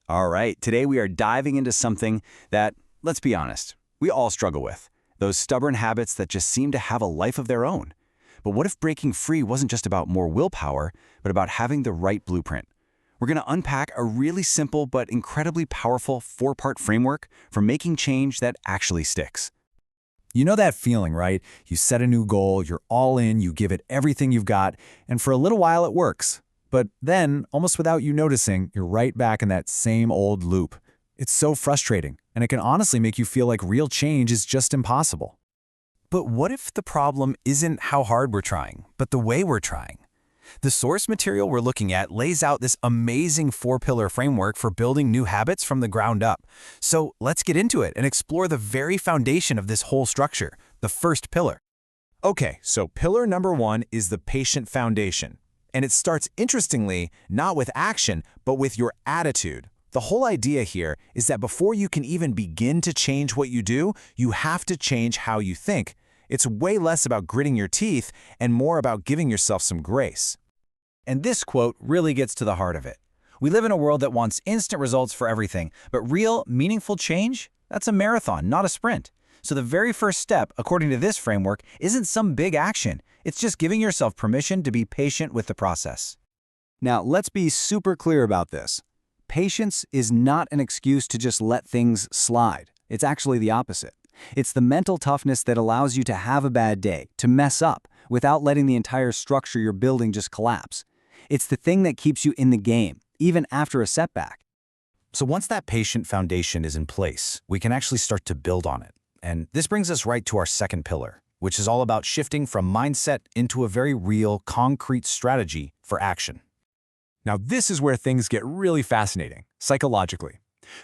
All right, today we are diving into something that, let's be honest, we all struggle with. Those stubborn habits that just seem to have a life of their own. But what if breaking free wasn't just about more willpower, but about having the right blueprint? We're going to unpack a really simple but incredibly powerful four-part framework for making change that actually sticks. You know that feeling, right? You set a new goal, you're all in, you give it everything you've got, and for a little while it works. But then, almost without you noticing, you're right back in that same old loop. It's so frustrating, and it can honestly make you feel like real change is just impossible. But what if the problem isn't how hard we're trying, but the way we're trying? The source material we're looking at lays out this amazing four-pillar framework for building new habits from the ground up. So let's get into it and explore the very foundation of this whole structure, the first pillar. Okay, so pillar number 1 is the patient foundation. And it starts, interestingly, not with action, but with your attitude. The whole idea here is that before you can even begin to change what you do, you have to change how you think. It's way less about gritting your teeth and more about giving yourself some grace. And this quote really gets to the heart of it. We live in a world that wants instant results for everything, but real, meaningful change? That's a marathon, not a sprint. So the very first step, according to this framework, isn't some big action. It's just giving yourself permission to be patient with the process. Now, let's be super clear about this. Patience is not an excuse to just let things slide. It's actually the opposite. It's the mental toughness that allows you to have a bad day, to mess up, without letting the entire structure you're building just collapse. It's the thing that keeps you in the game, even after a setback. So once that patient foundation is in place, we can actually start to build on it. And this brings us right to our second pillar, which is all about shifting from mindset into a very real, concrete strategy for action. Now, this is where things get really fascinating, psychologically.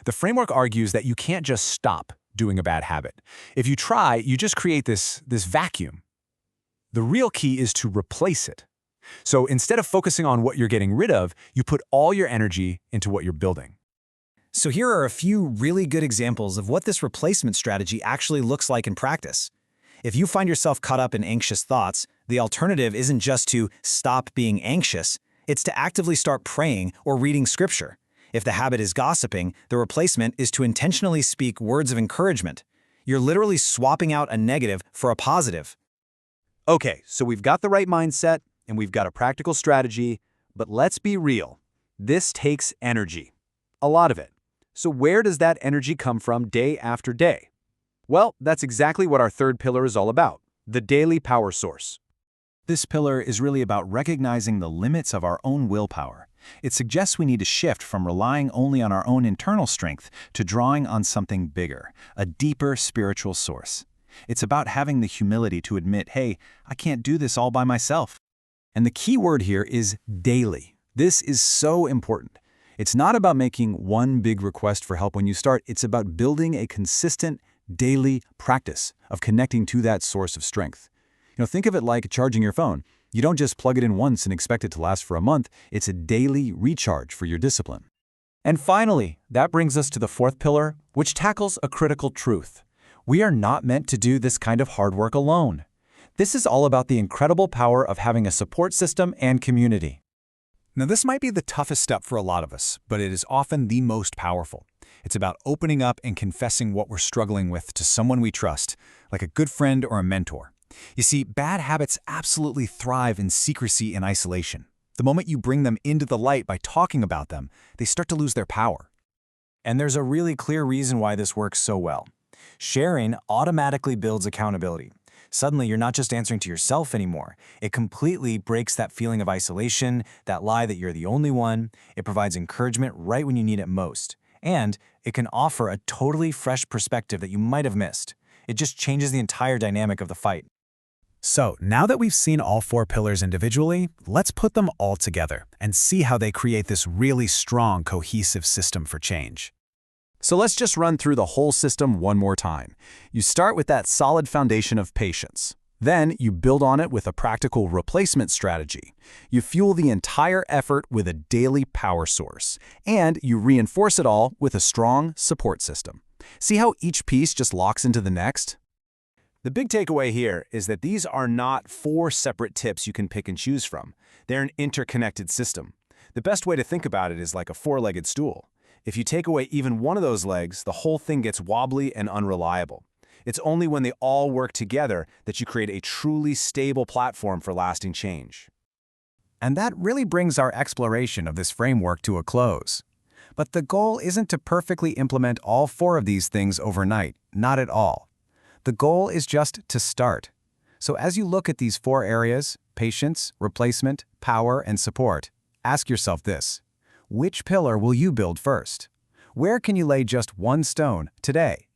The framework argues that you can't just stop doing a bad habit. If you try, you just create this vacuum. The real key is to replace it. So instead of focusing on what you're getting rid of, you put all your energy into what you're building. So here are a few really good examples of what this replacement strategy actually looks like in practice. If you find yourself caught up in anxious thoughts, the alternative isn't just to stop being anxious, it's to actively start praying or reading scripture. If the habit is gossiping, the replacement is to intentionally speak words of encouragement. You're literally swapping out a negative for a positive. Okay, so we've got the right mindset and we've got a practical strategy, but let's be real. This takes energy. A lot of it. So where does that energy come from day after day? Well, that's exactly what our third pillar is all about, the daily power source. This pillar is really about recognizing the limits of our own willpower. It suggests we need to shift from relying only on our own internal strength to drawing on something bigger, a deeper spiritual source. It's about having the humility to admit, hey, I can't do this all by myself. And the key word here is daily. This is so important. It's not about making one big request for help when you start. It's about building a consistent, daily practice of connecting to that source of strength. Think of it like charging your phone. You don't just plug it in once and expect it to last for a month. It's a daily recharge for your discipline. And finally, that brings us to the fourth pillar, which tackles a critical truth. We are not meant to do this kind of hard work alone. This is all about the incredible power of having a support system and community. Now, this might be the toughest step for a lot of us, but it is often the most powerful. It's about opening up and confessing what we're struggling with to someone we trust, like a good friend or a mentor. You see, bad habits absolutely thrive in secrecy and isolation. The moment you bring them into the light by talking about them, they start to lose their power. And there's a really clear reason why this works so well. Sharing automatically builds accountability. Suddenly, you're not just answering to yourself anymore. It completely breaks that feeling of isolation, that lie that you're the only one. It provides encouragement right when you need it most. And it can offer a totally fresh perspective that you might have missed. It just changes the entire dynamic of the fight. So, now that we've seen all four pillars individually, let's put them all together and see how they create this really strong, cohesive system for change. So let's just run through the whole system one more time. You start with that solid foundation of patience. Then you build on it with a practical replacement strategy. You fuel the entire effort with a daily power source. And you reinforce it all with a strong support system. See how each piece just locks into the next? The big takeaway here is that these are not four separate tips you can pick and choose from. They're an interconnected system. The best way to think about it is like a four-legged stool. If you take away even one of those legs, the whole thing gets wobbly and unreliable. It's only when they all work together that you create a truly stable platform for lasting change. And that really brings our exploration of this framework to a close. But the goal isn't to perfectly implement all 4 of these things overnight, not at all. The goal is just to start. So as you look at these 4 areas, patience, replacement, power, and support, ask yourself this: which pillar will you build first? Where can you lay just one stone today?